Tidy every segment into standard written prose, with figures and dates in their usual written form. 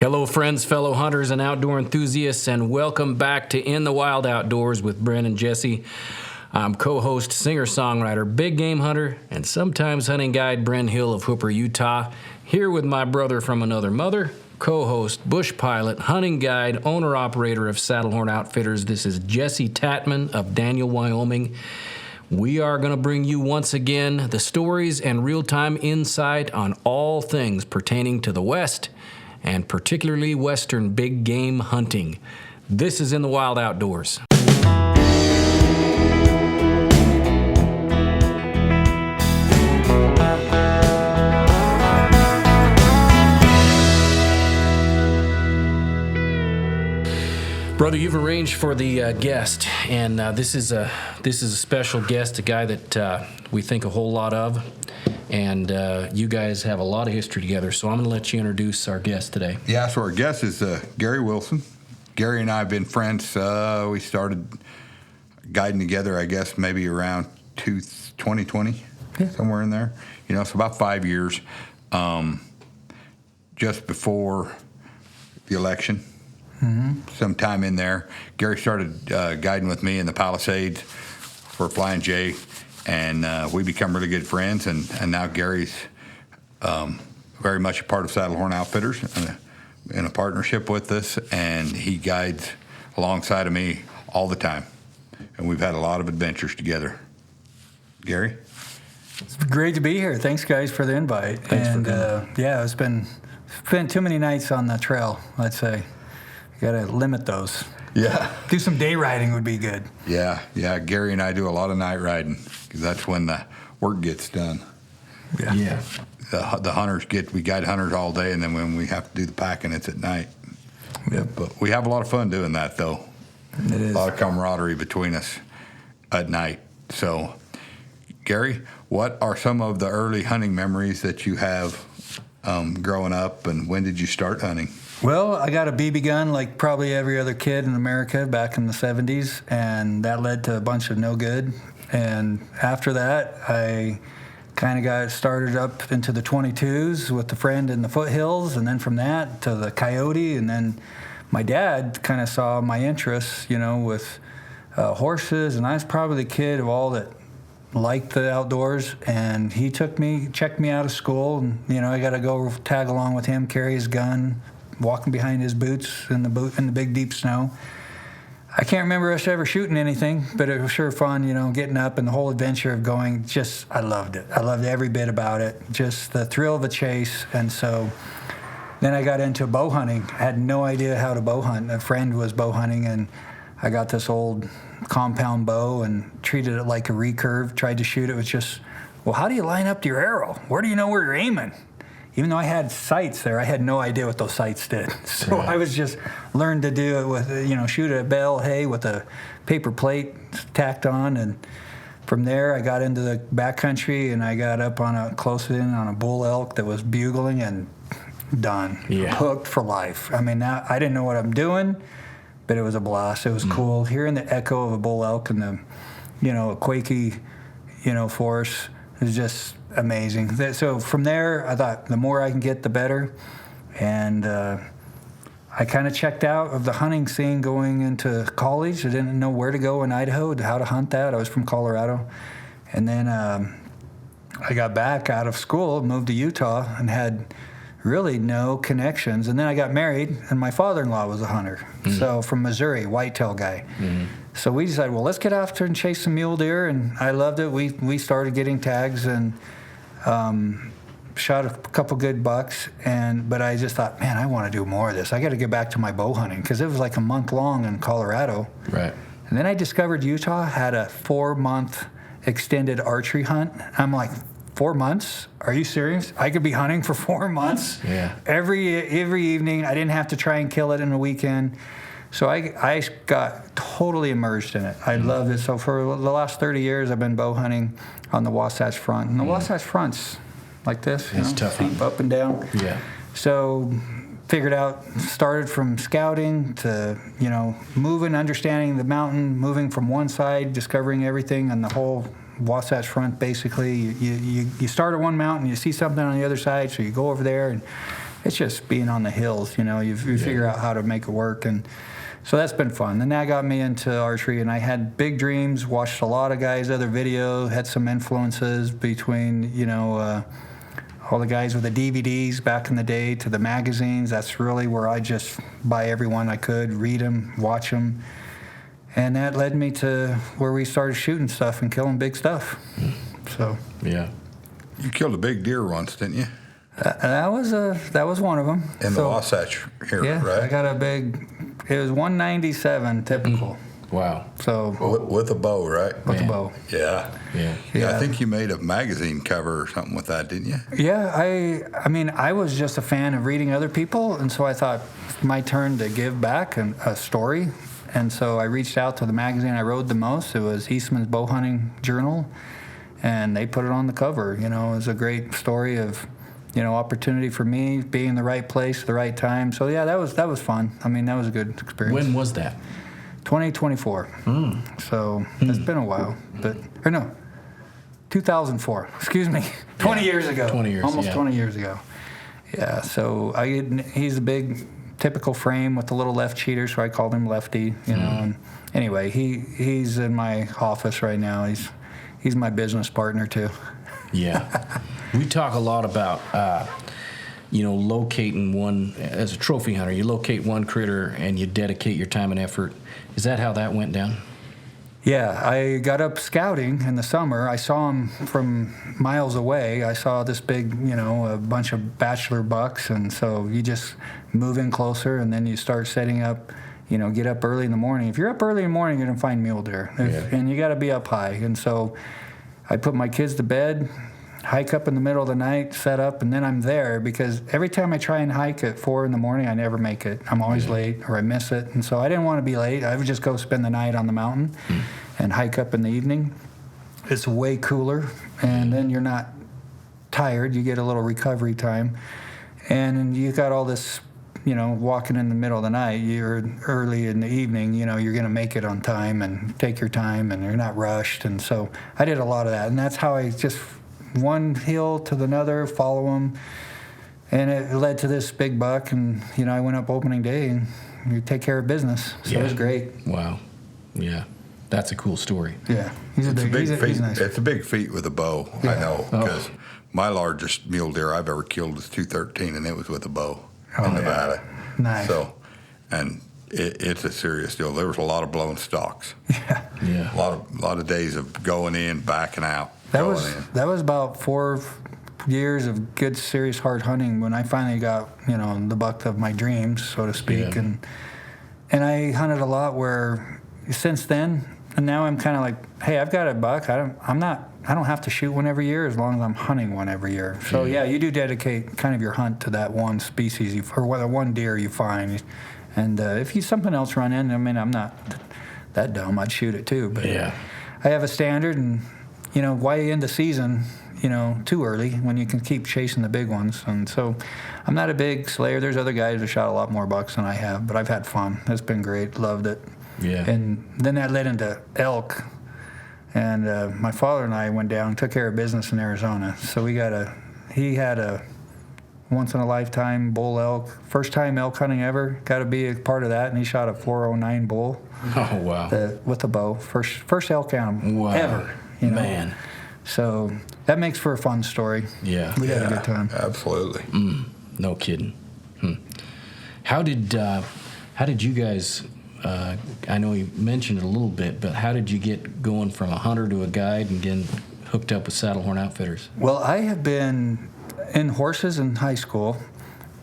Hello, friends, fellow hunters, and outdoor enthusiasts, and welcome back to In the Wild Outdoors with Brent and Jesse. I'm co-host, singer-songwriter, big game hunter, and sometimes hunting guide Brent Hill of Hooper, Utah, here with my brother from another mother, co-host, bush pilot, hunting guide, owner-operator of Saddlehorn Outfitters. This is Jesse Tatman of Daniel, Wyoming. We are going to bring you once again the stories and real-time insight on all things pertaining to the West, and particularly Western big game hunting. This is In the Wild Outdoors. Brother, you've arranged for the guest, and this is a special guest, a guy that we think a whole lot of, and you guys have a lot of history together, so I'm going to let you introduce our guest today. Yeah, so our guest is Gary Wilson. Gary and I have been friends. We started guiding together, I guess, maybe around 2020, somewhere in there. You know, so about 5 years, just before the election. Mm-hmm. Sometime in there, Gary started guiding with me in the Palisades for Flying J, and we become really good friends. And now Gary's very much a part of Saddlehorn Outfitters in a partnership with us, and he guides alongside of me all the time. And we've had a lot of adventures together. Gary? It's great to be here. Thanks, guys, for the invite. Thanks and for coming. Yeah, it's been too many nights on the trail, I'd say. You got to limit those. Yeah. Do some day riding would be good. Yeah. Gary and I do a lot of night riding because that's when the work gets done. Yeah. The hunters we guide hunters all day, and then when we have to do the packing, it's at night. Yep. But we have a lot of fun doing that, though. It is. A lot of camaraderie between us at night. So, Gary, what are some of the early hunting memories that you have growing up, and when did you start hunting? Well, I got a BB gun like probably every other kid in America back in the 70s, and that led to a bunch of no good. And after that, I kind of got started up into the 22s with a friend in the foothills, and then from that to the coyote. And then my dad kind of saw my interests, you know, with horses, and I was probably the kid of all that liked the outdoors, and he checked me out of school, and, you know, I got to go tag along with him, carry his gun, walking behind his boots in the big deep snow. I can't remember us ever shooting anything, but it was sure fun, you know, getting up and the whole adventure of going. I loved it. I loved every bit about it. Just the thrill of the chase. And so then I got into bow hunting. I had no idea how to bow hunt. A friend was bow hunting, and I got this old compound bow and treated it like a recurve. Tried to shoot it with just, well, how do you line up your arrow? Where do you know where you're aiming? Even though I had sights there, I had no idea what those sights did. So right. I was just learned to do it with, you know, shoot at bale hay with a paper plate tacked on. And from there, I got into the backcountry, and I got up close in on a bull elk that was bugling, and done. Yeah. Hooked for life. I mean, I didn't know what I'm doing, but it was a blast. It was cool. Hearing the echo of a bull elk and the, you know, a quaky, you know, forest is just amazing. So from there, I thought the more I can get, the better. And I kind of checked out of the hunting scene going into college. I didn't know where to go in Idaho, how to hunt that. I was from Colorado. And then I got back out of school, moved to Utah, and had really no connections. And then I got married, and my father-in-law was a hunter. Mm-hmm. So from Missouri, whitetail guy. Mm-hmm. So we decided, well, let's get out there and chase some mule deer, and I loved it. We started getting tags and shot a couple good bucks, but I just thought, man, I want to do more of this. I got to get back to my bow hunting, because it was like a month long in Colorado. Right. And then I discovered Utah had a 4-month extended archery hunt. I'm like, 4 months? Are you serious? I could be hunting for 4 months? Yeah. Every evening. I didn't have to try and kill it in a weekend. So I got totally immersed in it. I loved it. So for the last 30 years, I've been bow hunting on the Wasatch Front. And the Wasatch Front's like this. It's tough. Steep up and down. Yeah. So started from scouting to, you know, moving, understanding the mountain, moving from one side, discovering everything on the whole Wasatch Front, basically. You start at one mountain, you see something on the other side, so you go over there, and it's just being on the hills. You figure out how to make it work, and so that's been fun. And that got me into archery, and I had big dreams. Watched a lot of guys' other videos. Had some influences between all the guys with the DVDs back in the day to the magazines. That's really where I just buy every one I could, read them, watch them. And that led me to where we started shooting stuff and killing big stuff. So Yeah. You killed a big deer once, didn't you? that was one of them. In the Wasatch here, yeah, right? I got a big. It was 197 typical. Wow. So With a bow, right? with the bow. Yeah. Yeah. I think you made a magazine cover or something with that, didn't you? Yeah, I mean, I was just a fan of reading other people, and so I thought my turn to give back a story. And so I reached out to the magazine I rode the most. It was Eastman's Bow Hunting Journal, and they put it on the cover. It was a great story of, opportunity for me, being in the right place at the right time. So yeah, that was fun. I mean, that was a good experience. When was that? 2024. So it's been a while, 2004. Excuse me, 20 years ago. 20 years, almost yeah. 20 years ago. Yeah. So he's a big, typical frame with the little left cheater, so I called him Lefty. And anyway, he's in my office right now. He's my business partner too. Yeah. We talk a lot about, locating one, as a trophy hunter, you locate one critter and you dedicate your time and effort. Is that how that went down? Yeah, I got up scouting in the summer. I saw him from miles away. I saw this big, a bunch of bachelor bucks, and so you just move in closer, and then you start setting up, get up early in the morning. If you're up early in the morning, you're going to find mule deer, and you got to be up high. And so I put my kids to bed, hike up in the middle of the night, set up, and then I'm there, because every time I try and hike at 4 in the morning, I never make it. I'm always late, or I miss it. And so I didn't want to be late. I would just go spend the night on the mountain and hike up in the evening. It's way cooler, and then you're not tired. You get a little recovery time. And you got all this, walking in the middle of the night. You're early in the evening, you're going to make it on time and take your time, and you're not rushed. And so I did a lot of that. And that's how I just one hill to another, follow them. And it led to this big buck. And, I went up opening day, and you take care of business. So it was great. Wow. Yeah. That's a cool story. Yeah. It's a big feat. He's nice. It's a big feat with a bow. Yeah. I know, because my largest mule deer I've ever killed was 213, and it was with a bow in Nevada. Nice. So, and it's a serious deal. There was a lot of blown stalks. Yeah. A lot of days of going in, backing out. That was about 4 years of good, serious, hard hunting when I finally got, the buck of my dreams, so to speak. Yeah. And I hunted a lot where since then, and now I'm kind of like, hey, I've got a buck. I don't have to shoot one every year as long as I'm hunting one every year. So yeah, you do dedicate kind of your hunt to that one species or one deer you find. And if you something else run in, I mean, I'm not that dumb. I'd shoot it too. But I have a standard, and why end the season, too early when you can keep chasing the big ones. And so I'm not a big slayer. There's other guys that shot a lot more bucks than I have, but I've had fun. It's been great. Loved it. Yeah. And then that led into elk. And my father and I went down, took care of business in Arizona. So he had a once-in-a-lifetime bull elk. First time elk hunting ever. Got to be a part of that. And he shot a 409 bull. Oh, wow. With a bow. First elk animal ever. Man. So that makes for a fun story. Yeah. We had a good time. Absolutely. No kidding. How did you guys, I know you mentioned it a little bit, but how did you get going from a hunter to a guide and getting hooked up with Saddlehorn Outfitters? Well, I have been in horses in high school,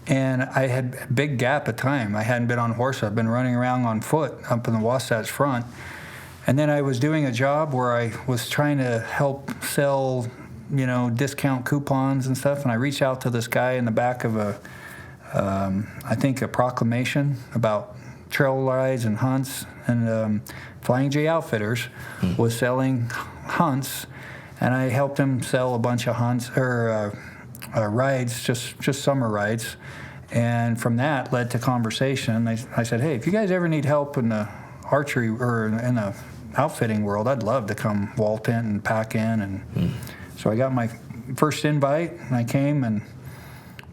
and I had a big gap of time. I hadn't been on horse. I've been running around on foot up in the Wasatch Front. And then I was doing a job where I was trying to help sell, discount coupons and stuff. And I reached out to this guy in the back of a proclamation about trail rides and hunts. And Flying J Outfitters was selling hunts, and I helped him sell a bunch of hunts or rides, just summer rides. And from that led to conversation. I said, hey, if you guys ever need help in the archery or in the outfitting world, I'd love to come wall tent and pack in. And so I got my first invite, and I came, and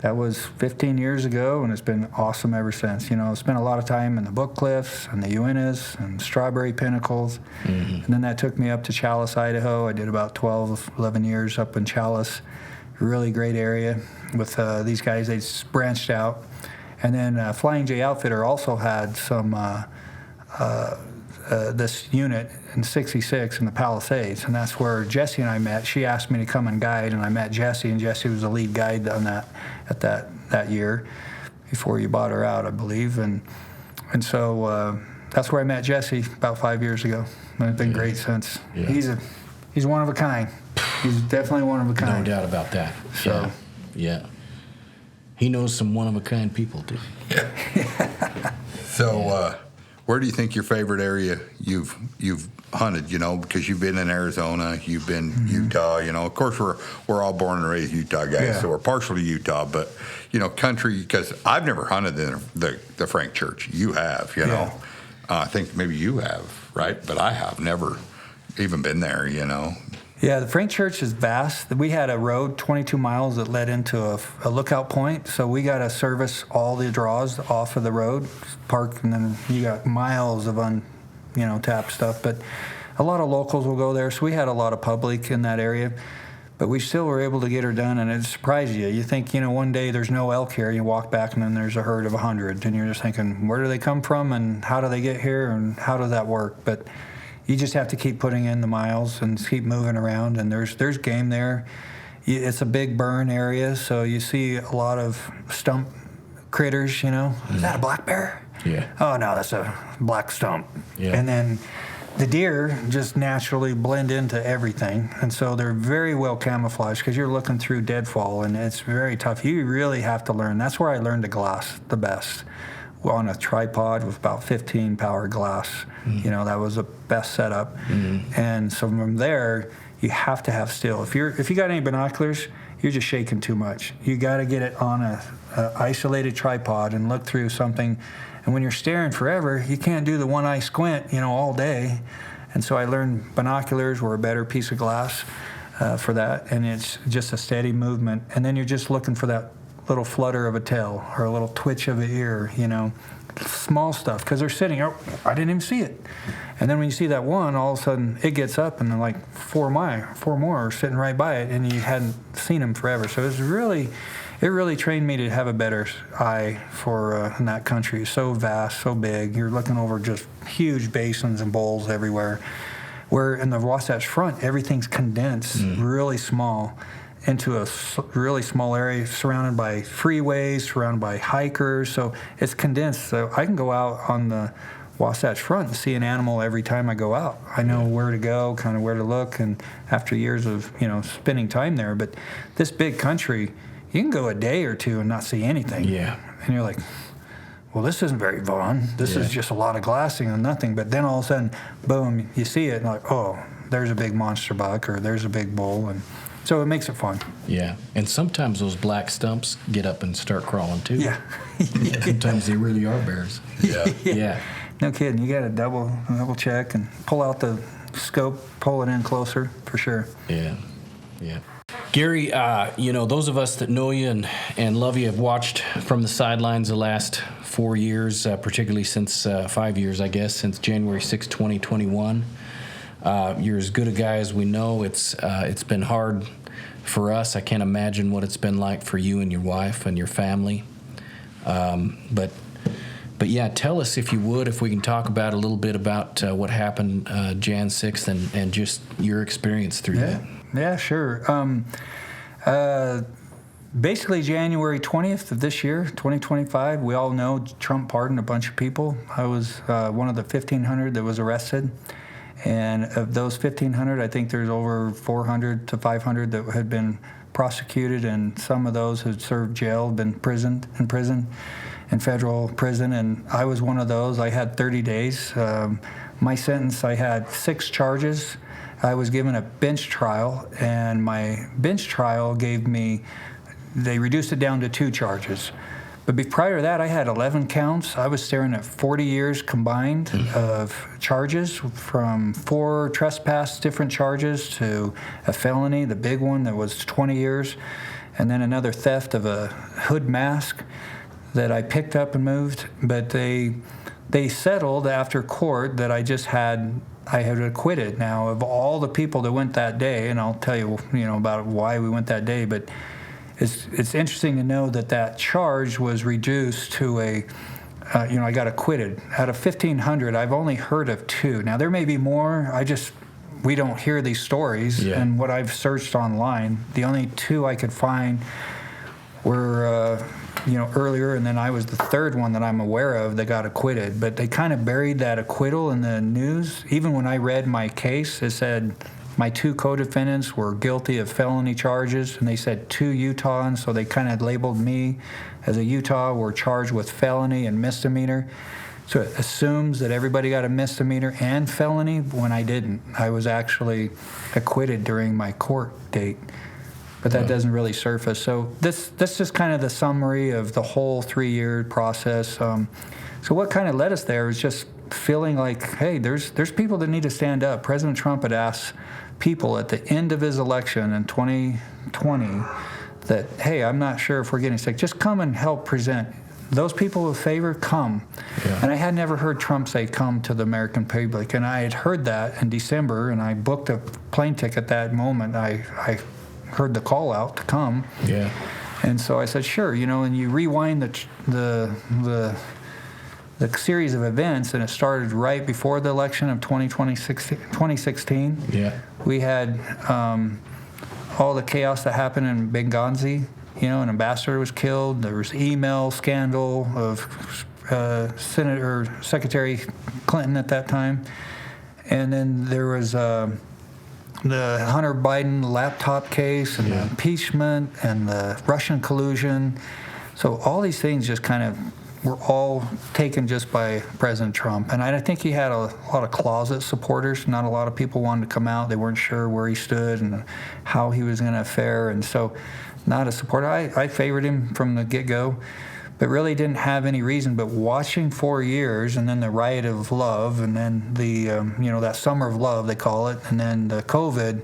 that was 15 years ago, and it's been awesome ever since. You know, I spent a lot of time in the Book Cliffs and the Uintas and Strawberry Pinnacles. And then that took me up to Challis, Idaho. I did about 12, 11 years up in Challis. Really great area with these guys. They branched out. And then Flying J Outfitter also had some this unit in 66 in the Palisades, and that's where Jesse and I met. She asked me to come and guide, and I met Jesse, and Jesse was the lead guide on that at that year before you bought her out, I believe. And so that's where I met Jesse about 5 years ago. And it's been great since. Yeah. He's one of a kind. He's definitely one of a kind. No doubt about that. So yeah. He knows some one of a kind people too. So. Where do you think your favorite area you've hunted? You know, because you've been in Arizona, you've been Utah. You know, of course we're all born and raised Utah guys, so we're partially Utah. But you know, country, because I've never hunted in the Frank Church. You have, you know. I think maybe you have, right? But I have never even been there. You know. Yeah, the Frank Church is vast. We had a road 22 miles that led into a lookout point, so we got to service all the draws off of the road, park, and then you got miles of tapped stuff. But a lot of locals will go there, so we had a lot of public in that area. But we still were able to get her done, and it surprised you. You think, one day there's no elk here, you walk back, and then there's a herd of 100, and you're just thinking, where do they come from, and how do they get here, and how does that work? But you just have to keep putting in the miles and keep moving around, and there's game there. It's a big burn area, so you see a lot of stump critters, Is that a black bear? Yeah. Oh, no, that's a black stump. Yeah. And then the deer just naturally blend into everything, and so they're very well camouflaged because you're looking through deadfall, and it's very tough. You really have to learn. That's where I learned to glass the best. On a tripod with about 15 power glass. That was the best setup. And so from there, you have to have still. If you got any binoculars, you're just shaking too much. You got to get it on a isolated tripod and look through something. And when you're staring forever, you can't do the one eye squint, all day. And so I learned binoculars were a better piece of glass for that, and it's just a steady movement. And then you're just looking for that little flutter of a tail or a little twitch of an ear, small stuff, because they're sitting, I didn't even see it. And then when you see that one, all of a sudden it gets up, and then like four more are sitting right by it, and you hadn't seen them forever. So it really trained me to have a better eye for in that country. It's so vast, so big. You're looking over just huge basins and bowls everywhere. Where in the Wasatch Front, everything's condensed, really small, into a really small area surrounded by freeways, surrounded by hikers. So it's condensed. So I can go out on the Wasatch Front and see an animal every time I go out. I know where to go, kind of where to look, and after years of spending time there. But this big country, you can go a day or two and not see anything. Yeah. And you're like, well, this isn't very fun. This is just a lot of glassing and nothing. But then all of a sudden, boom, you see it, and like, oh, there's a big monster buck, or there's a big bull, and so it makes it fun. Yeah, and sometimes those black stumps get up and start crawling too. Yeah. Sometimes they really are bears. Yeah. No kidding. You got to double check and pull out the scope, pull it in closer for sure. Yeah. Gary, those of us that know you and love you have watched from the sidelines the last 4 years, particularly since 5 years, I guess, since January 6, 2021. You're as good a guy as we know. It's been hard for us. I can't imagine what it's been like for you and your wife and your family. But yeah, tell us if you would, if we can talk about a little bit about what happened Jan 6th and just your experience through that. Yeah, sure. Basically, January 20th of this year, 2025, we all know Trump pardoned a bunch of people. I was one of the 1,500 that was arrested. And of those 1,500, I think there's over 400 to 500 that had been prosecuted, and some of those had served jail, been in federal prison, and I was one of those. I had 30 days. My sentence, I had 6 charges. I was given a bench trial, and my bench trial they reduced it down to 2 charges. But prior to that, I had 11 counts. I was staring at 40 years combined of charges, from 4 trespass different charges to a felony, the big one that was 20 years. and then another theft of a hood mask that I picked up and moved. But they settled after court that I had acquitted. Now, of all the people that went that day, and I'll tell you, about why we went that day, but it's interesting to know that charge was reduced to I got acquitted. Out of 1,500, I've only heard of 2. Now, there may be more. We don't hear these stories. Yeah. And what I've searched online, the only 2 I could find were, earlier, and then I was the 3rd one that I'm aware of that got acquitted. But they kind of buried that acquittal in the news. Even when I read my case, it said my 2 co-defendants were guilty of felony charges, and they said 2 Utahns, so they kind of labeled me as a Utah, were charged with felony and misdemeanor. So it assumes that everybody got a misdemeanor and felony when I didn't. I was actually acquitted during my court date, but that doesn't really surface. So this is kind of the summary of the whole 3-year process. So what kind of led us there is just feeling like, hey, there's people that need to stand up. President Trump had asked people at the end of his election in 2020 that, hey, I'm not sure if we're getting sick. Just come and help present. Those people of favor, come. Yeah. And I had never heard Trump say come to the American public. And I had heard that in December, and I booked a plane ticket that moment. I heard the call out to come. Yeah. And so I said, sure, and you rewind the series of events, and it started right before the election of 2016. Yeah. We had all the chaos that happened in Benghazi. An ambassador was killed. There was email scandal of Secretary Clinton at that time. And then there was the Hunter Biden laptop case and the impeachment and the Russian collusion. So all these things just kind of were all taken just by President Trump. And I think he had a lot of closet supporters. Not a lot of people wanted to come out. They weren't sure where he stood and how he was going to fare. And so not a supporter. I favored him from the get-go, but really didn't have any reason. But watching 4 years, and then the riot of love, and then the, that summer of love, they call it, and then the COVID,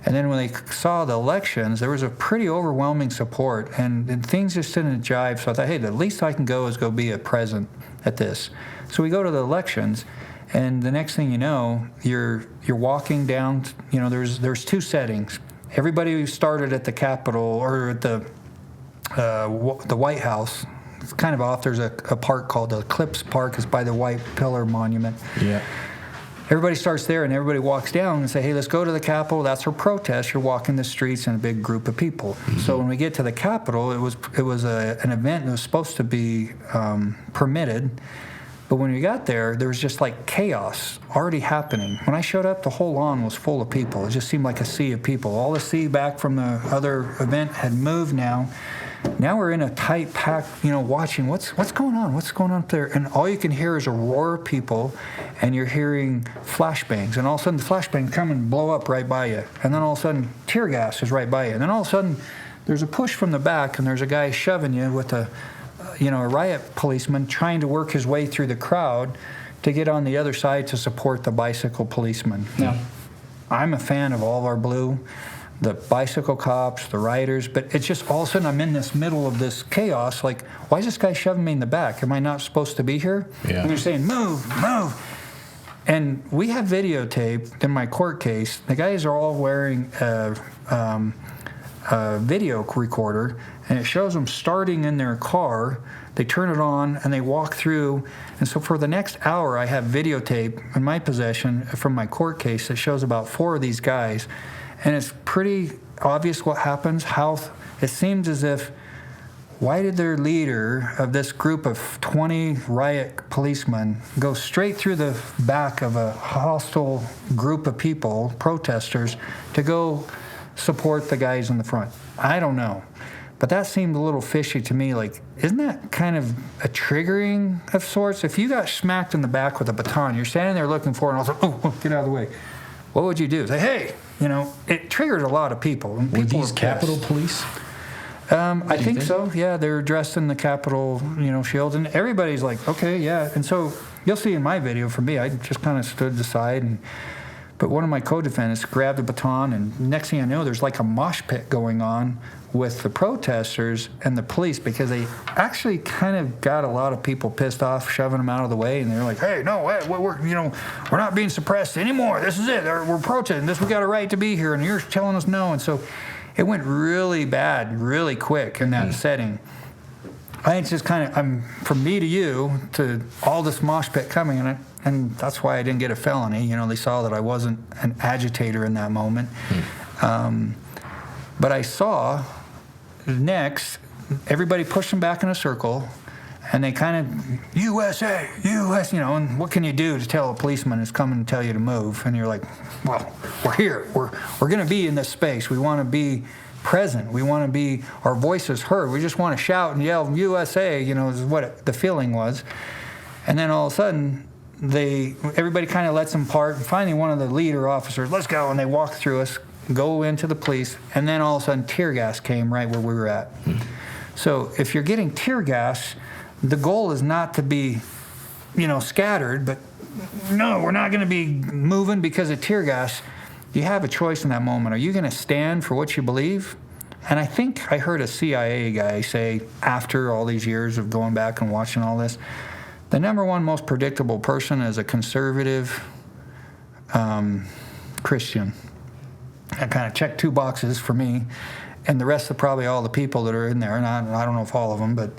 and then when they saw the elections, there was a pretty overwhelming support, and things just didn't jive. So I thought, hey, the least I can go is go be a present at this. So we go to the elections, and the next thing you know, you're walking down. There's 2 settings. Everybody started at the Capitol or at the White House. It's kind of off. There's a park called the Eclipse Park. It's by the White Pillar Monument. Yeah. Everybody starts there, and everybody walks down and say, hey, let's go to the Capitol. That's for protest. You're walking the streets in a big group of people. Mm-hmm. So when we get to the Capitol, it was an event that was supposed to be permitted. But when we got there, there was just like chaos already happening. When I showed up, the whole lawn was full of people. It just seemed like a sea of people. All the sea back from the other event had moved now. Now we're in a tight pack, watching what's going on? What's going on up there? And all you can hear is a roar of people, and you're hearing flashbangs. And all of a sudden, the flashbangs come and blow up right by you. And then all of a sudden, tear gas is right by you. And then all of a sudden, there's a push from the back, and there's a guy shoving you with a riot policeman trying to work his way through the crowd to get on the other side to support the bicycle policeman. Now, I'm a fan of all of our blue, the bicycle cops, the rioters, but it's just all of a sudden I'm in this middle of this chaos. Like, why is this guy shoving me in the back? Am I not supposed to be here? Yeah. And they're saying, move, move. And we have videotape in my court case. The guys are all wearing a video recorder, and it shows them starting in their car. They turn it on, and they walk through. And so for the next hour, I have videotape in my possession from my court case that shows about 4 of these guys. And it's pretty obvious what happens, how it seems as if, why did their leader of this group of 20 riot policemen go straight through the back of a hostile group of people, protesters, to go support the guys in the front? I don't know. But that seemed a little fishy to me. Like, isn't that kind of a triggering of sorts? If you got smacked in the back with a baton, you're standing there looking for it, and all of a sudden, oh, get out of the way. What would you do? Say, hey, it triggered a lot of people. And were these Capitol Police? I think so. Yeah, they're dressed in the Capitol, shields, and everybody's like, okay, yeah. And so you'll see in my video from me, I just kind of stood aside, but one of my co-defendants grabbed a baton, and next thing I know, there's like a mosh pit going on with the protesters and the police, because they actually kind of got a lot of people pissed off, shoving them out of the way, and they're like, "Hey, no, we're not being suppressed anymore. This is it. We're protesting this. We got a right to be here, and you're telling us no." And so it went really bad, really quick in that setting. It's just I'm from me to you to all this mosh pit coming, and that's why I didn't get a felony. They saw that I wasn't an agitator in that moment. But I saw next everybody pushing back in a circle, and they kind of USA, and what can you do to tell a policeman who's coming to tell you to move? And you're like, well, we're here. We're going to be in this space. We want to be present. We want to be our voices heard. We just want to shout and yell USA, is what the feeling was. And then all of a sudden, everybody kind of lets them part. And finally, one of the leader officers, let's go, and they walk through us, go into the police, and then all of a sudden tear gas came right where we were at. So if you're getting tear gas, the goal is not to be, scattered, but no, we're not going to be moving because of tear gas. You have a choice in that moment. Are you going to stand for what you believe? And I think I heard a CIA guy say, after all these years of going back and watching all this, the number one most predictable person is a conservative Christian. I kind of checked 2 boxes for me, and the rest of probably all the people that are in there, and I don't know if all of them, but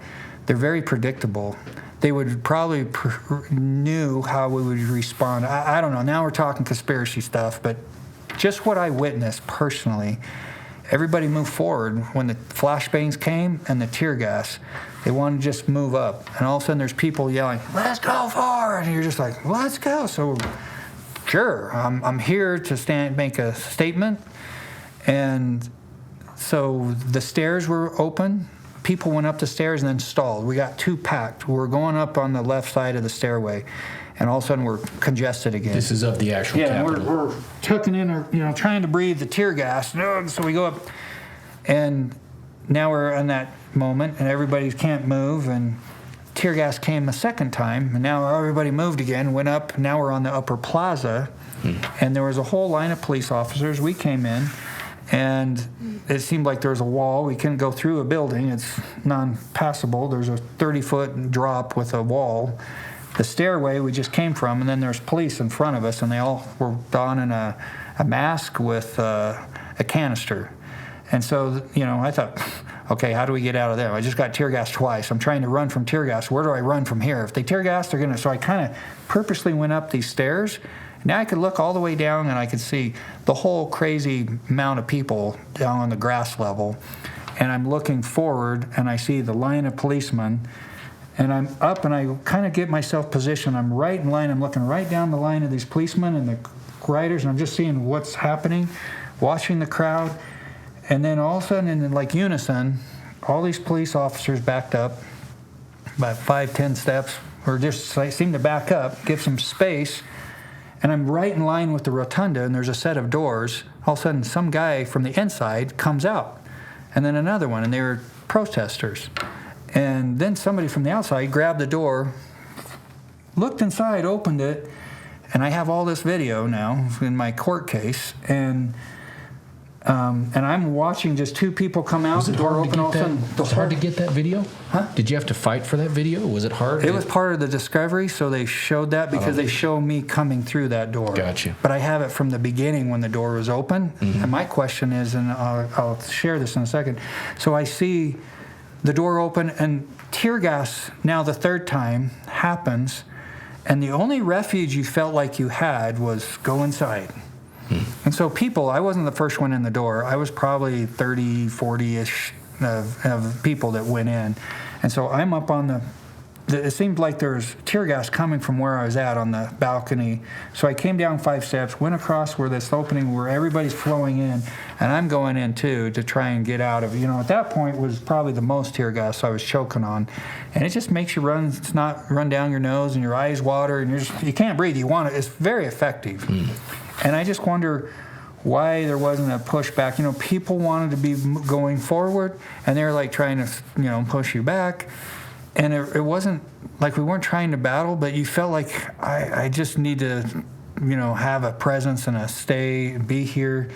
they're very predictable. They would probably knew how we would respond. I don't know. Now we're talking conspiracy stuff, but just what I witnessed personally, everybody moved forward when the flashbangs came and the tear gas. They wanted to just move up, and all of a sudden there's people yelling, "Let's go forward!" And you're just like, "Let's go!" So. Sure, I'm here to make a statement. And so the stairs were open. People went up the stairs and then stalled. We got too packed. We're going up on the left side of the stairway, and all of a sudden we're congested again. This is of the actual Capitol. We're tucking in, trying to breathe the tear gas. So we go up, and now we're in that moment, and everybody can't move, and tear gas came a second time, and now everybody moved again, went up. Now we're on the upper plaza, and there was a whole line of police officers. We came in, and it seemed like there was a wall. We couldn't go through a building. It's non-passable. There's a 30-foot drop with a wall. The stairway we just came from, and then there's police in front of us, and they all were donning a mask with a canister. And so, I thought, okay, how do we get out of there? I just got tear gas twice. I'm trying to run from tear gas. Where do I run from here? If they tear gas, they're going to... So I kind of purposely went up these stairs. Now I could look all the way down, and I could see the whole crazy amount of people down on the grass level. And I'm looking forward, and I see the line of policemen. And I'm up, and I kind of get myself positioned. I'm right in line. I'm looking right down the line of these policemen and the riders, and I'm just seeing what's happening, watching the crowd. And then all of a sudden, in unison, all these police officers backed up about 5-10 steps, or just seemed to back up, give some space. And I'm right in line with the rotunda, and there's a set of doors. All of a sudden, some guy from the inside comes out, and then another one, and they were protesters. And then somebody from the outside grabbed the door, looked inside, opened it, and I have all this video now in my court case, and I'm watching just 2 people come out. Was it the door hard open all of a sudden. Was it hard to get that video? Huh? Did you have to fight for that video? Was it hard? It was part of the discovery, so they showed that because they show me coming through that door. Gotcha. But I have it from the beginning when the door was open. Mm-hmm. And my question is, and I'll share this in a second. So I see the door open, and tear gas, now the 3rd time, happens. And the only refuge you felt like you had was go inside. And so I wasn't the first one in the door. I was probably 30, 40-ish of people that went in. And so I'm up on it seemed like there was tear gas coming from where I was at on the balcony. So I came down 5 steps, went across where this opening where everybody's flowing in, and I'm going in too to try and get out of it. At that point was probably the most tear gas I was choking on. And it just makes you run down your nose and your eyes water, and you can't breathe. You want it. It's very effective. And I just wonder why there wasn't a pushback. People wanted to be going forward, and they were trying to, push you back. And it wasn't like we weren't trying to battle, but you felt like I just need to, have a presence and be here.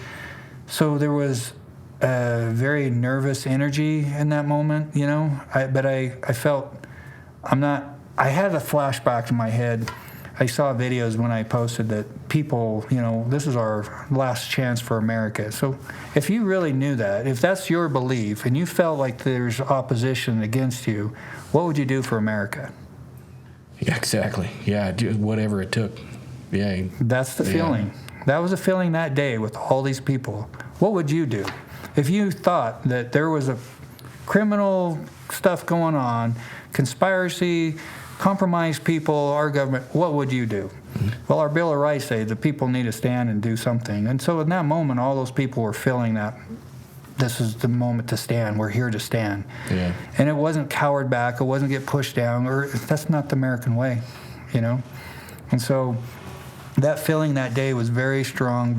So there was a very nervous energy in that moment, you know. But I felt I had a flashback in my head. I saw videos when I posted that people, you know, this is our last chance for America. So if you really knew that, if that's your belief, and you felt like there's opposition against you, what would you do for America? Yeah, exactly. Yeah, do whatever it took. Yeah. That's the feeling. That was a feeling that day with all these people. What would you do? If you thought that there was a criminal stuff going on, conspiracy, compromised people, our government, what would you do? Mm-hmm. Well, our Bill of Rights say the people need to stand and do something. And so in that moment, all those people were feeling that this is the moment to stand. We're here to stand. Yeah. And it wasn't cowered back. It wasn't get pushed down. Or that's not the American way, you know? And so that feeling that day was very strong,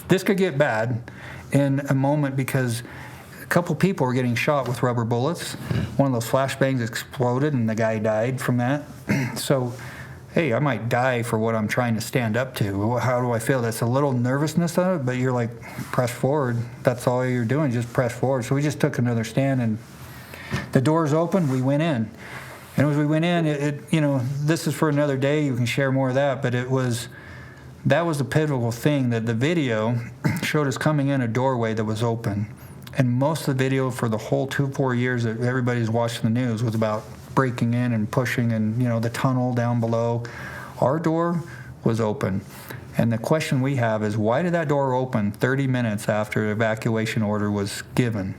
this could get bad in a moment because a couple people were getting shot with rubber bullets. One of those flashbangs exploded and the guy died from that. So, hey, I might die for what I'm trying to stand up to. How do I feel? That's a little nervousness of it, but you're like, press forward. That's all you're doing, just press forward. So we just took another stand, and the doors opened, we went in. And as we went in, you know, this is for another day. You can share more of that, but that was a pivotal thing, that the video showed us coming in a doorway that was open. And most of the video for the whole 4 years that everybody's watching the news was about breaking in and pushing and, you know, the tunnel down below. Our door was open. And the question we have is, why did that door open 30 minutes after the evacuation order was given?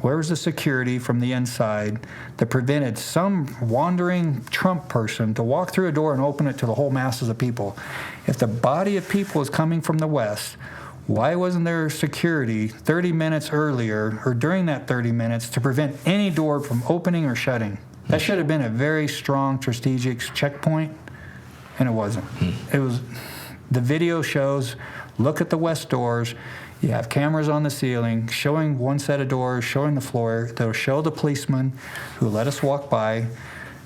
Where was the security from the inside that prevented some wandering Trump person to walk through a door and open it to the whole masses of people? If the body of people is coming from the west, why wasn't there security 30 minutes earlier or during that 30 minutes to prevent any door from opening or shutting? That should have been a very strong strategic checkpoint, and it wasn't. It was, the video shows, look at the west doors. You have cameras on the ceiling showing one set of doors, showing the floor. They'll show the policeman who let us walk by.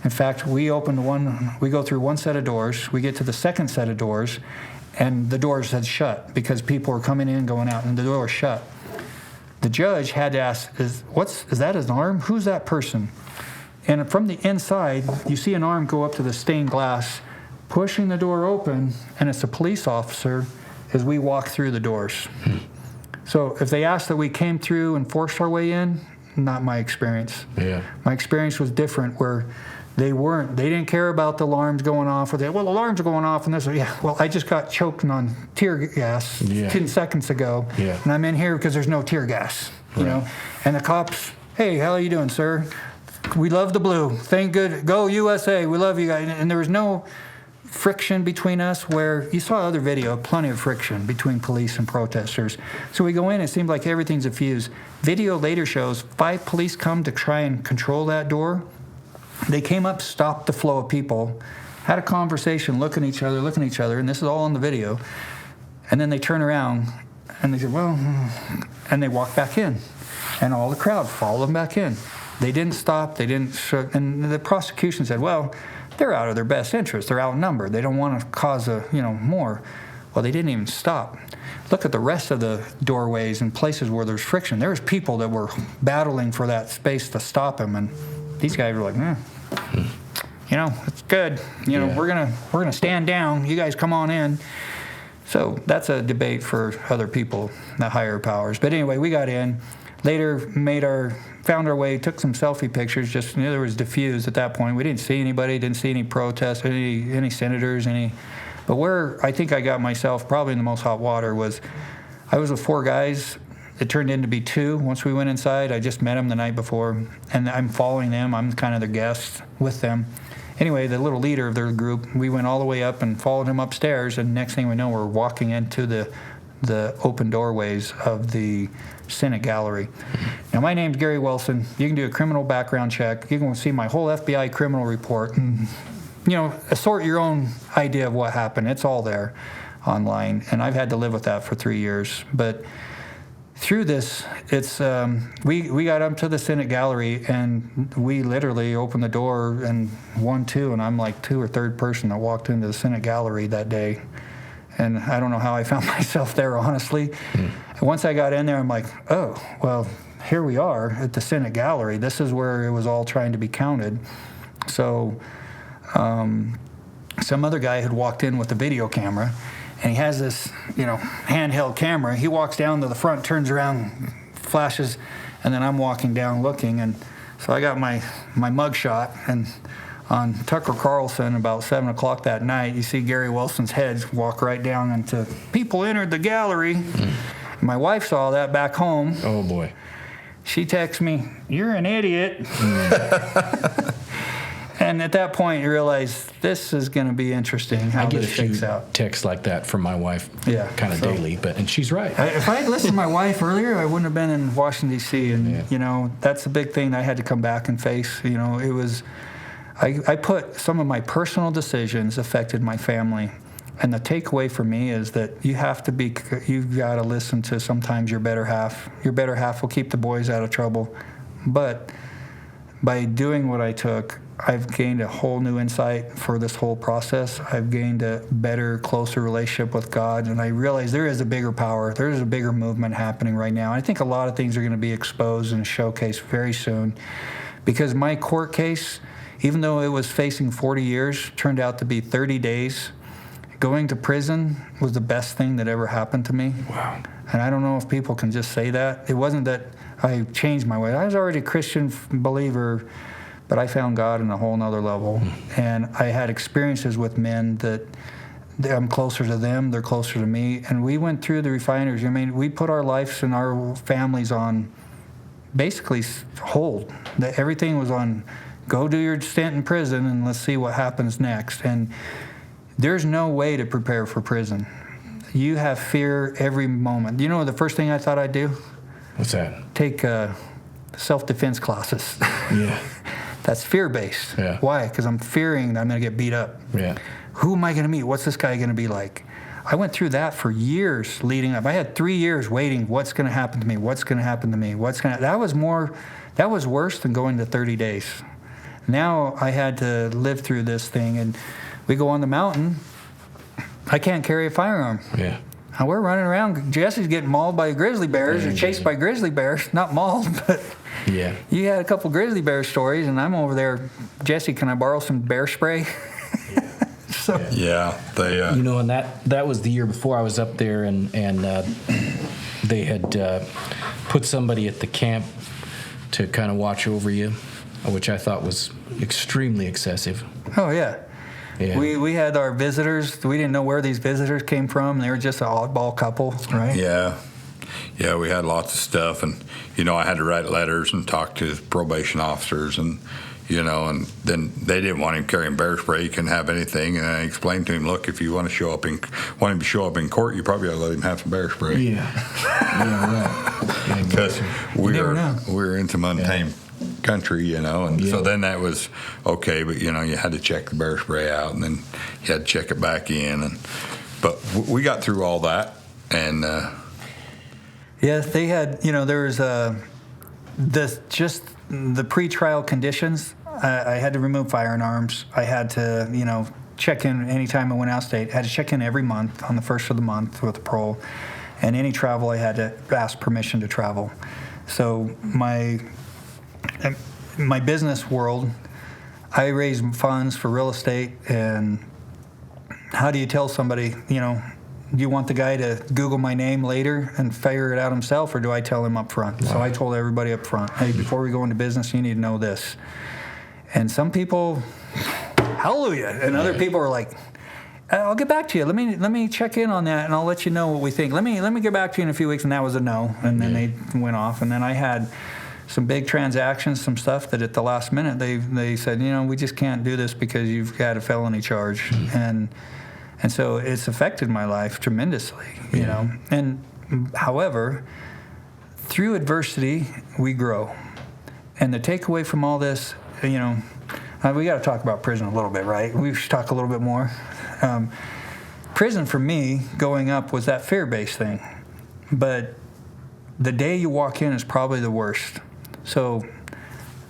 In fact, we go through one set of doors, we get to the second set of doors, and the doors had shut because people were coming in, going out, and the door was shut. The judge had to ask, is that his arm? Who's that person? And from the inside, you see an arm go up to the stained glass, pushing the door open, and it's a police officer as we walk through the doors. So if they asked that we came through and forced our way in, not my experience. Yeah. My experience was different, where they didn't care about the alarms going off, or the alarms are going off, and this, I just got choked on tear gas 10 seconds ago, and I'm in here because there's no tear gas, you know? And the cops, hey, how are you doing, sir? We love the blue. Thank good. Go USA. We love you guys. And there was no friction between us, where you saw other video, plenty of friction between police and protesters. So we go in, it seemed like everything's a fuse. Video later shows 5 police come to try and control that door. They came up, stopped the flow of people, had a conversation, looking at each other, and this is all on the video. And then they turn around and they said, and they walk back in. And all the crowd followed them back in. They didn't stop, and the prosecution said, they're out of their best interest. They're outnumbered. They don't want to cause more. Well, they didn't even stop. Look at the rest of the doorways and places where there's friction. There's people that were battling for that space to stop them, and these guys were like, it's good. We're gonna stand down. You guys come on in. So that's a debate for other people, the higher powers. But anyway, we got in. Later, found our way, took some selfie pictures. Just there was diffused at that point. We didn't see anybody, didn't see any protests, any senators, But where I think I got myself probably in the most hot water was, I was with 4 guys. It turned into be 2 once we went inside. I just met them the night before, and I'm following them. I'm kind of their guest with them. Anyway, the little leader of their group, we went all the way up and followed him upstairs, and next thing we know, we're walking into the open doorways of the Senate gallery. Now, my name's Gary Wilson. You can do a criminal background check. You can see my whole FBI criminal report and, assort your own idea of what happened. It's all there online, and I've had to live with that for 3 years. But through this, it's we got up to the Senate gallery, and we literally opened the door, and 1, 2, and I'm like 2 or 3rd person that walked into the Senate gallery that day. And I don't know how I found myself there, honestly. And once I got in there, I'm like, oh, well, here we are at the Senate gallery. This is where it was all trying to be counted. So some other guy had walked in with a video camera, and he has this, handheld camera. He walks down to the front, turns around, flashes, and then I'm walking down looking. And so I got my mug shot, and on Tucker Carlson about 7 o'clock that night, you see Gary Wilson's head walk right down into people entered the gallery. My wife saw that back home. Oh, boy. She texts me, "You're an idiot." And at that point, you realize this is going to be interesting how this shakes out. Texts like that from my wife kind of so daily, and she's right. If I had listened to my wife earlier, I wouldn't have been in Washington, D.C. And, that's the big thing that I had to come back and face. It was, I put some of my personal decisions affected my family. And the takeaway for me is that you've got to listen to sometimes your better half. Your better half will keep the boys out of trouble. But by doing what I took, I've gained a whole new insight for this whole process. I've gained a better, closer relationship with God, and I realize there is a bigger power. There is a bigger movement happening right now. I think a lot of things are going to be exposed and showcased very soon, because my court case, even though it was facing 40 years, turned out to be 30 days. Going to prison was the best thing that ever happened to me. Wow. And I don't know if people can just say that. It wasn't that I changed my way. I was already a Christian believer, but I found God in a whole nother level. And I had experiences with men that I'm closer to them, they're closer to me. And we went through the refineries. We put our lives and our families on basically hold. Everything was on, go do your stint in prison and let's see what happens next. And there's no way to prepare for prison. You have fear every moment. The first thing I thought I'd do? What's that? Take self-defense classes. Yeah. That's fear-based. Yeah. Why? Because I'm fearing that I'm going to get beat up. Yeah. Who am I going to meet? What's this guy going to be like? I went through that for years leading up. I had 3 years waiting. What's going to happen to me? What's going to happen to me? That was worse than going to 30 days. Now I had to live through this thing, and we go on the mountain. I can't carry a firearm. Yeah. And we're running around. Jesse's getting mauled by grizzly bears or chased by grizzly bears. Not mauled, but yeah. You had a couple grizzly bear stories, and I'm over there. Jesse, can I borrow some bear spray? Yeah, they. And that was the year before I was up there, and they had put somebody at the camp to kind of watch over you, which I thought was extremely excessive. Oh yeah. Yeah. We had our visitors. We didn't know where these visitors came from. They were just an oddball couple, right? Yeah, we had lots of stuff, and I had to write letters and talk to probation officers, and and then they didn't want him carrying bear spray. He couldn't have anything, and I explained to him, look, if you want him to show up in court, you probably ought to let him have some bear spray. Yeah, right. Because we're in some untamed country, and so then that was okay, but you had to check the bear spray out, and then you had to check it back in, but we got through all that, and yes, they had, there was just the pre-trial conditions. I had to remove firearms. I had to check in anytime I went out of state. I had to check in every month on the first of the month with the parole, and any travel I had to ask permission to travel. So my business world, I raise funds for real estate, and how do you tell somebody, do you want the guy to Google my name later and figure it out himself, or do I tell him up front? Wow. So I told everybody up front, hey, before we go into business, you need to know this. And some people, hallelujah, and other people are like, I'll get back to you. Let me check in on that, and I'll let you know what we think. Let me get back to you in a few weeks, and that was a no. And then they went off, and then I had some big transactions, some stuff that at the last minute they said, we just can't do this because you've got a felony charge, and so it's affected my life tremendously, you know. And however, through adversity we grow, and the takeaway from all this, we got to talk about prison a little bit, right? We should talk a little bit more. Prison for me, going up, was that fear-based thing, but the day you walk in is probably the worst. So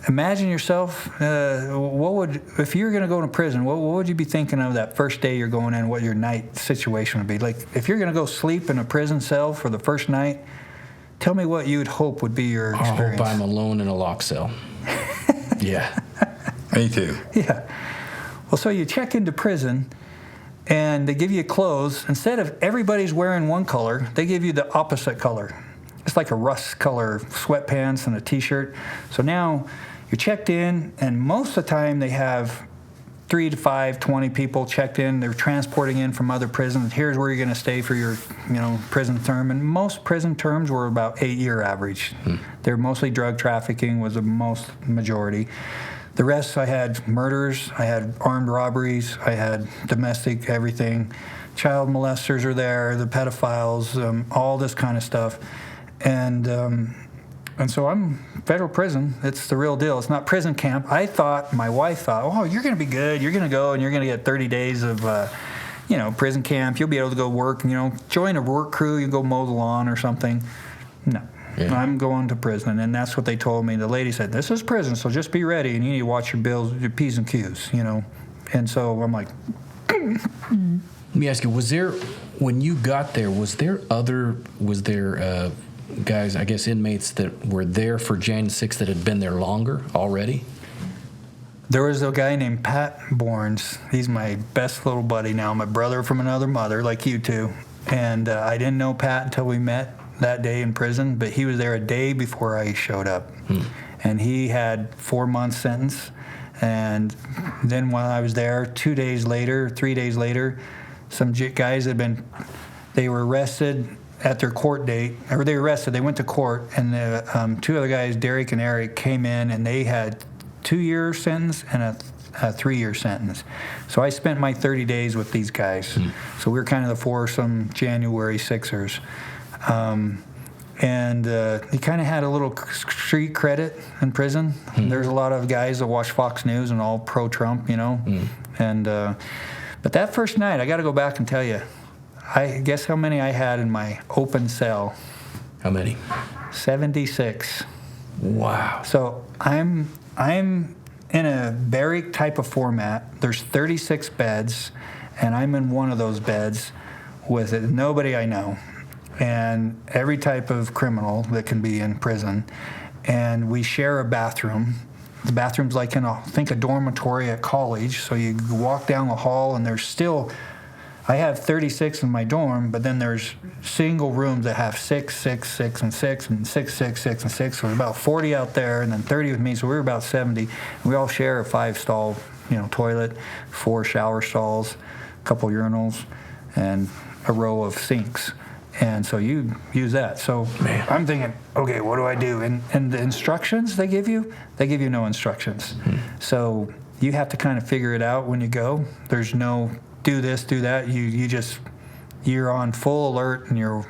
imagine yourself, if you were going to go to prison, what would you be thinking of that first day you're going in, what your night situation would be? Like, if you're going to go sleep in a prison cell for the first night, tell me what you'd hope would be your experience. I hope I'm alone in a lock cell. Yeah. Me too. Yeah. Well, so you check into prison, and they give you clothes. Instead of everybody's wearing one color, they give you the opposite color. It's like a rust color sweatpants and a T-shirt. So now you're checked in, and most of the time they have 3 to 5, 20 people checked in. They're transporting in from other prisons. Here's where you're going to stay for your, prison term. And most prison terms were about 8-year average. They're mostly drug trafficking was the majority. The rest, I had murders, I had armed robberies, I had domestic everything. Child molesters are there, the pedophiles, all this kind of stuff. And so I'm federal prison. It's the real deal. It's not prison camp. My wife thought, oh, you're going to be good. You're going to go and you're going to get 30 days of, prison camp. You'll be able to go work, join a work crew. You go mow the lawn or something. No. Yeah. I'm going to prison, and that's what they told me. The lady said, this is prison, so just be ready, and you need to watch your bills, your P's and Q's, And so I'm like... Let me ask you, when you got there, was there guys, I guess inmates that were there for January 6th that had been there longer already? There was a guy named Pat Borns. He's my best little buddy now, my brother from another mother, like you two. And I didn't know Pat until we met that day in prison, but he was there a day before I showed up. And he had 4 months sentence. And then while I was there, 3 days later, some guys they were arrested at their court date, or they went to court, and the 2 other guys, Derek and Eric, came in, and they had 2-year sentence and a 3-year sentence. So I spent my 30 days with these guys. So we were kind of the foursome January Sixers. And he kind of had a little street credit in prison. There's a lot of guys that watch Fox News and all pro-Trump, And but that first night, I got to go back and tell you, I guess how many I had in my open cell. How many? 76. Wow. So I'm in a barrack type of format. There's 36 beds, and I'm in one of those beds with nobody I know. And every type of criminal that can be in prison. And we share a bathroom. The bathroom's like a dormitory at college. So you walk down the hall, and I have 36 in my dorm, but then there's single rooms that have 6, 6, 6, and 6, and 6, 6, 6, and 6. So there's about 40 out there, and then 30 with me. So we're about 70. We all share a 5-stall, toilet, 4 shower stalls, a couple urinals, and a row of sinks. And so you use that. So I'm thinking, okay, what do I do? And the instructions they give you no instructions. So you have to kind of figure it out when you go. There's no do this, do that. You're on full alert, and you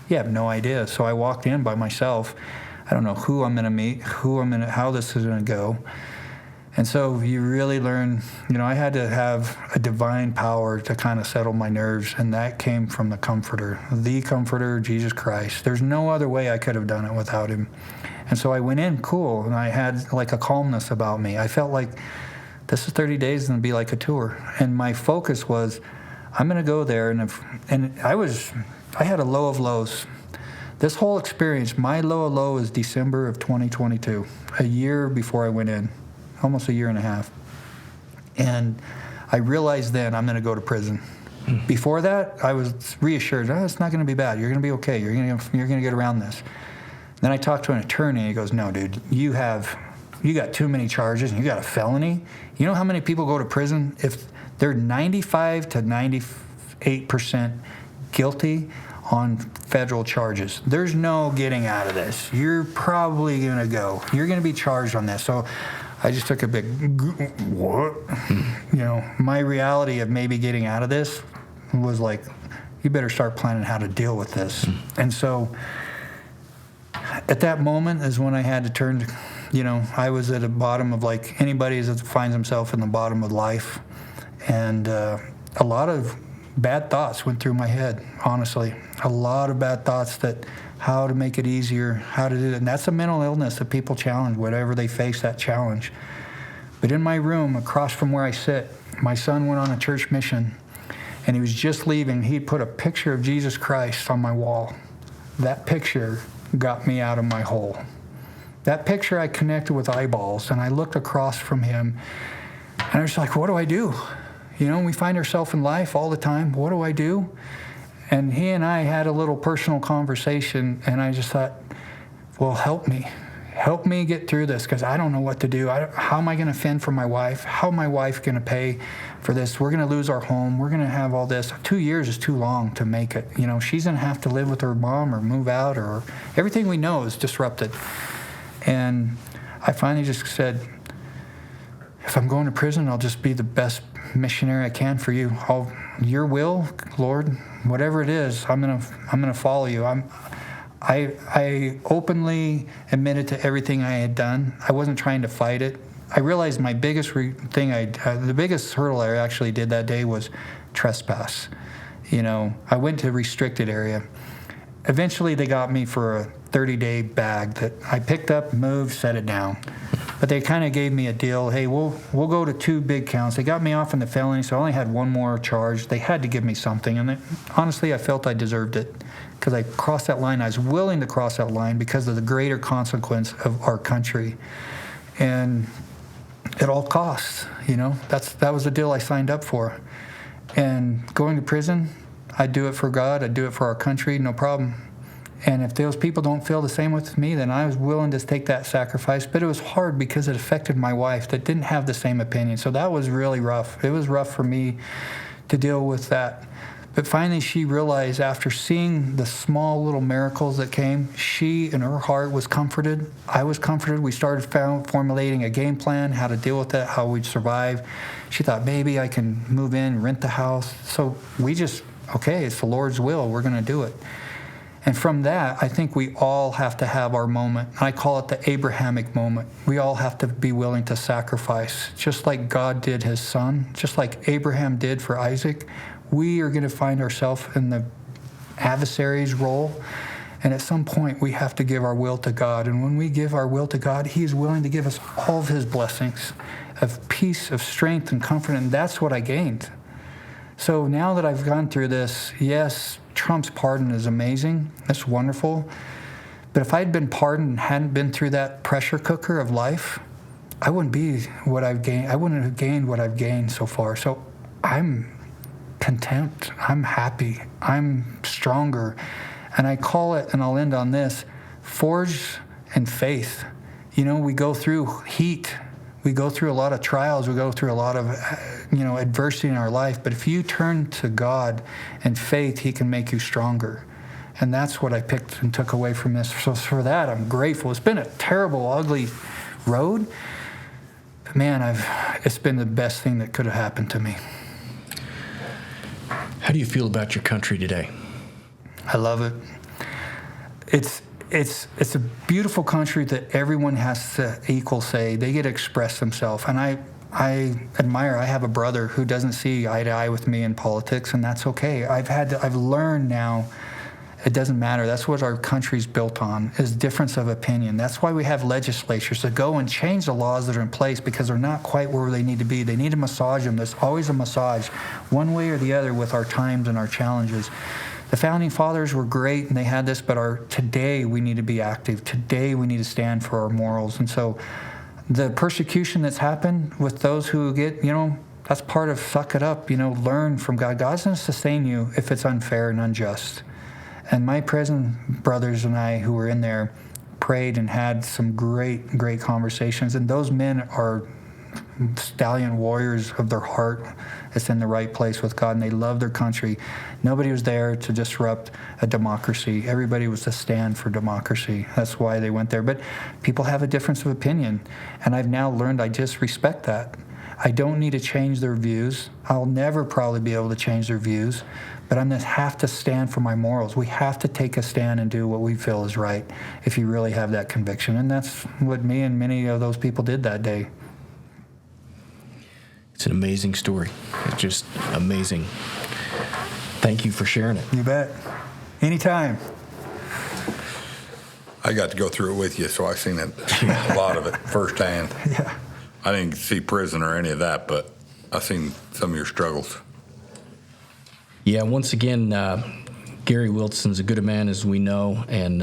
have no idea. So I walked in by myself. I don't know who I'm going to meet, how this is going to go. And so you really learn, I had to have a divine power to kind of settle my nerves, and that came from the Comforter, Jesus Christ. There's no other way I could have done it without him. And so I went in cool, and I had like a calmness about me. I felt like this is 30 days and it'd be like a tour. And my focus was, I'm going to go there, and I had a low of lows. This whole experience, my low of low is December of 2022, a year before I went in. Almost a year and a half. And I realized then I'm going to go to prison. Before that, I was reassured, it's not going to be bad. You're going to be okay. You're going to get around this. Then I talked to an attorney, and he goes, no, dude, you got too many charges, and you got a felony. You know how many people go to prison? If they're 95 to 98% guilty on federal charges, there's no getting out of this. You're probably going to go. You're going to be charged on this. So I just took a big, what? My reality of maybe getting out of this was like, you better start planning how to deal with this. And so at that moment is when I had to turn to, I was at the bottom of, like anybody that finds himself in the bottom of life. And a lot of bad thoughts went through my head, honestly. A lot of bad thoughts that, how to make it easier, how to do it. And that's a mental illness that people challenge, whatever they face that challenge. But in my room, across from where I sit, my son went on a church mission, and he was just leaving. He put a picture of Jesus Christ on my wall. That picture got me out of my hole. That picture, I connected with eyeballs, and I looked across from him, and I was like, what do I do? You know, we find ourselves in life all the time. What do I do? And he and I had a little personal conversation, and I just thought, well, help me. Help me get through this, because I don't know what to do. How am I going to fend for my wife? How am my wife going to pay for this? We're going to lose our home. We're going to have all this. 2 years is too long to make it. You know, she's going to have to live with her mom or move out, or everything we know is disrupted. And I finally just said, if I'm going to prison, I'll just be the best missionary I can for you. Your will, Lord, whatever it is, I'm gonna follow you. I openly admitted to everything I had done. I wasn't trying to fight it. I realized my biggest the biggest hurdle I actually did that day was trespass. You know, I went to a restricted area. Eventually, they got me for a 30-day bag that I picked up, moved, set it down. But they kind of gave me a deal. Hey, we'll go to 2 big counts. They got me off on the felony, so I only had 1 more charge. They had to give me something, and honestly, I felt I deserved it because I crossed that line. I was willing to cross that line because of the greater consequence of our country, and at all costs. You know, that was the deal I signed up for. And going to prison, I'd do it for God. I'd do it for our country, no problem. And if those people don't feel the same with me, then I was willing to take that sacrifice. But it was hard because it affected my wife that didn't have the same opinion. So that was really rough. It was rough for me to deal with that. But finally, she realized after seeing the small little miracles that came, she in her heart was comforted. I was comforted. We started formulating a game plan, how to deal with that, how we'd survive. She thought, maybe I can move in, rent the house. So we just, okay, it's the Lord's will. We're going to do it. And from that, I think we all have to have our moment. I call it the Abrahamic moment. We all have to be willing to sacrifice. Just like God did his son, just like Abraham did for Isaac, we are going to find ourselves in the adversary's role. And at some point, we have to give our will to God. And when we give our will to God, he's willing to give us all of his blessings of peace, of strength, and comfort. And that's what I gained. So now that I've gone through this, yes, Trump's pardon is amazing. That's wonderful. But if I had been pardoned and hadn't been through that pressure cooker of life, I wouldn't be what I've gained. I wouldn't have gained what I've gained so far. So I'm content. I'm happy. I'm stronger. And I call it, and I'll end on this, forged in faith. You know, we go through heat. We go through a lot of trials. We go through a lot of, adversity in our life. But if you turn to God in faith, he can make you stronger. And that's what I picked and took away from this. So for that, I'm grateful. It's been a terrible, ugly road. But man, it's been the best thing that could have happened to me. How do you feel about your country today? I love it. It's a beautiful country that everyone has to equal say. They get to express themselves. And I admire, I have a brother who doesn't see eye to eye with me in politics, and that's okay. I've learned now it doesn't matter. That's what our country's built on, is difference of opinion. That's why we have legislatures to go and change the laws that are in place, because they're not quite where they need to be. They need to massage them. There's always a massage, one way or the other, with our times and our challenges. The Founding Fathers were great, and they had this, but today we need to be active. Today we need to stand for our morals. And so the persecution that's happened with those who get, that's part of suck it up, learn from God. God's going to sustain you if it's unfair and unjust. And my prison brothers and I who were in there prayed and had some great, great conversations. And those men are stallion warriors of their heart. It's in the right place with God, and they love their country. Nobody was there to disrupt a democracy. Everybody was to stand for democracy. That's why they went there. But people have a difference of opinion, and I've now learned I just respect that. I don't need to change their views. I'll never probably be able to change their views, but I'm going to have to stand for my morals. We have to take a stand and do what we feel is right if you really have that conviction, and that's what me and many of those people did that day. It's an amazing story. It's just amazing. Thank you for sharing it. You bet. Anytime. I got to go through it with you, so I seen a lot of it firsthand. Yeah. I didn't see prison or any of that, but I seen some of your struggles. Yeah, once again, Gary Wilson's as good a man as we know, and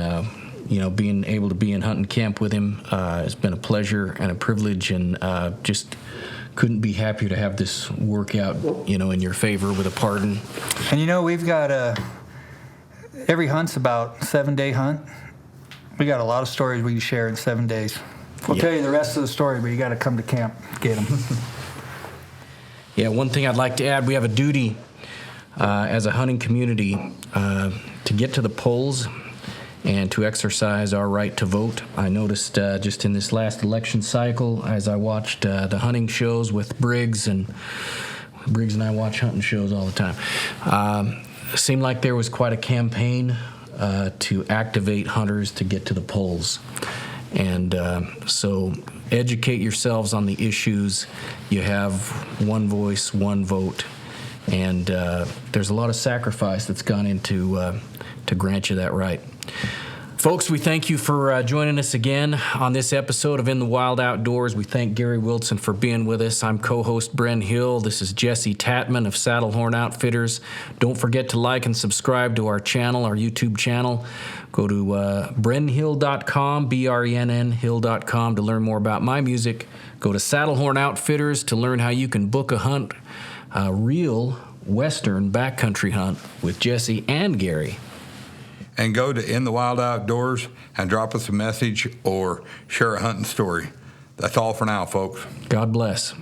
being able to be in hunting camp with him has been a pleasure and a privilege, and just couldn't be happier to have this work out, in your favor with a pardon. And we've got every hunt's about 7-day hunt. We got a lot of stories we can share in 7 days. We'll tell you the rest of the story, but you got to come to camp, get them. Yeah, one thing I'd like to add, we have a duty as a hunting community to get to the polls and to exercise our right to vote. I noticed just in this last election cycle, as I watched the hunting shows with Briggs, and I watch hunting shows all the time, it seemed like there was quite a campaign to activate hunters to get to the polls. And so educate yourselves on the issues. You have one voice, one vote. And there's a lot of sacrifice that's gone into to grant you that right. Folks, we thank you for joining us again on this episode of In the Wild Outdoors. We thank Gary Wilson for being with us. I'm co-host Bren Hill. This is Jesse Tatman of Saddlehorn Outfitters. Don't forget to like and subscribe to our channel, our YouTube channel. Go to brenhill.com, BRENN hill.com to learn more about my music. Go to Saddlehorn Outfitters to learn how you can book a hunt, a real Western backcountry hunt with Jesse and Gary. And go to In the Wild Outdoors and drop us a message or share a hunting story. That's all for now, folks. God bless.